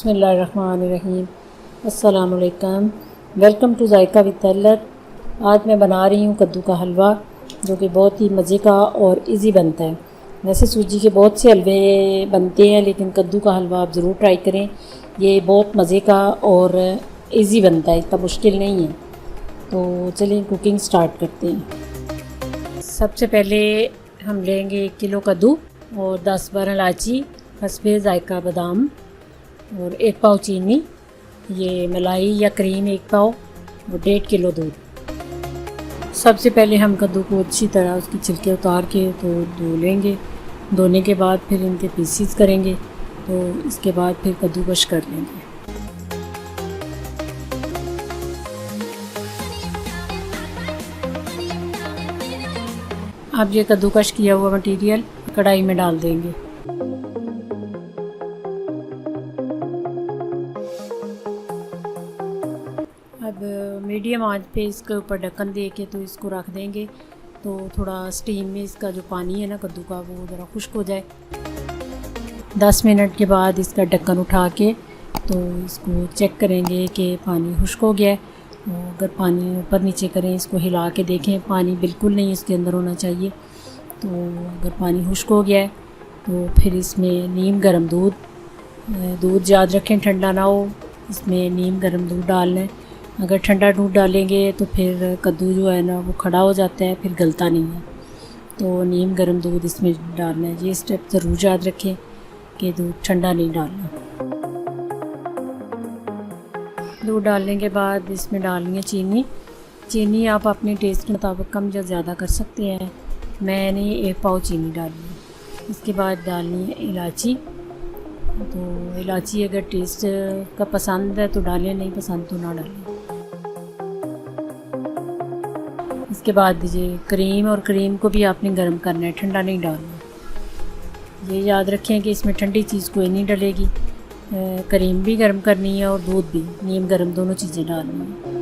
बिस्मिल्लाहिर्रहमानिर्रहीम। अस्सलाम वालेकुम। Welcome to Zaika with Talat. आज मैं बना रही हूँ कद्दू का हलवा, जो कि बहुत ही मज़े का और इजी बनता है। वैसे सूजी के बहुत से हलवे बनते हैं, लेकिन कद्दू का हलवा आप ज़रूर ट्राई करें। ये बहुत मज़े का और इजी बनता है, इतना मुश्किल नहीं है। तो चलिए कुकिंग स्टार्ट करते हैं। सबसे पहले हम लेंगे 1 किलो कद्दू और 10-12 इलायची, हस्बे जायका बादाम और 1 पाव चीनी, ये मलाई या क्रीम 1 पाव और 1.5 किलो दूध। सबसे पहले हम कद्दू को अच्छी तरह उसकी छिलके उतार के तो धो लेंगे। धोने के बाद फिर इनके पीसीस करेंगे, तो इसके बाद फिर कद्दूकश कर लेंगे। अब ये कद्दूकश किया हुआ मटेरियल कढ़ाई में डाल देंगे। अब मीडियम आंच पे इसके ऊपर ढक्कन दे के तो इसको रख देंगे, तो थोड़ा स्टीम में इसका जो पानी है ना कद्दू का, वो ज़रा खुश्क हो जाए। 10 मिनट के बाद इसका ढक्कन उठा के तो इसको चेक करेंगे कि पानी खुश्क हो गया है। अगर पानी ऊपर नीचे करें, इसको हिला के देखें, पानी बिल्कुल नहीं इसके अंदर होना चाहिए। तो अगर पानी खुश्क हो गया है तो फिर इसमें नीम गर्म दूध याद रखें ठंडा ना हो, इसमें नीम गर्म दूध डालना है। अगर ठंडा दूध डालेंगे तो फिर कद्दू जो है ना वो खड़ा हो जाता है, फिर गलता नहीं है। तो नीम गर्म दूध इसमें डालना है। ये स्टेप ज़रूर याद रखें कि दूध ठंडा नहीं डालना। दूध डालने के बाद इसमें डालनी है चीनी आप अपने टेस्ट के मुताबिक कम या ज़्यादा कर सकते हैं। मैंने 1 पाव चीनी डाली है। इसके बाद डालनी है इलायची। तो इलायची अगर टेस्ट का पसंद है तो डालें, नहीं पसंद तो ना डालें। इसके बाद दीजिए क्रीम, और क्रीम को भी आपने गर्म करना है, ठंडा नहीं डालना। ये याद रखें कि इसमें ठंडी चीज़ कोई नहीं डलेगी। क्रीम भी गर्म करनी है और दूध भी, नीम गर्म दोनों चीज़ें डालनी है।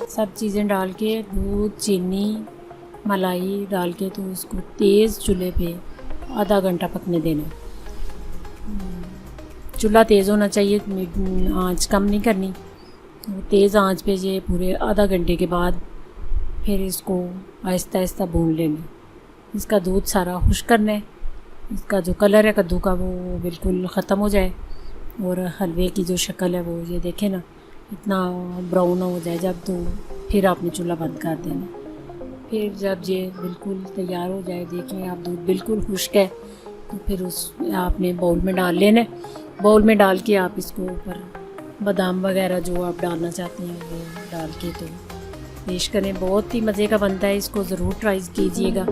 सब चीज़ें डाल के दूध, चीनी, मलाई डाल के तो इसको तेज़ चूल्हे पे आधा घंटा पकने देना। चूल्हा तेज़ होना चाहिए, आंच कम नहीं करनी। तो तेज़ आंच पे ये पूरे आधा घंटे के बाद फिर इसको आहिस्ता आहिस्ता भून लेना। इसका दूध सारा खुश्क करना है। इसका जो कलर है कद्दू का वो बिल्कुल ख़त्म हो जाए, और हलवे की जो शक्ल है वो ये देखें ना, इतना ब्राउन हो जाए जब, तो फिर आपने चूल्हा बंद कर देना। फिर जब ये बिल्कुल तैयार हो जाए, देखें आप दूध बिल्कुल खुश्क है, तो फिर उस आपने बाउल में डाल लेना। बाउल में डाल के आप इसको ऊपर बादाम वगैरह जो आप डालना चाहते हैं वो डाल के तो पेश करें। बहुत ही मज़े का बनता है, इसको ज़रूर ट्राई कीजिएगा।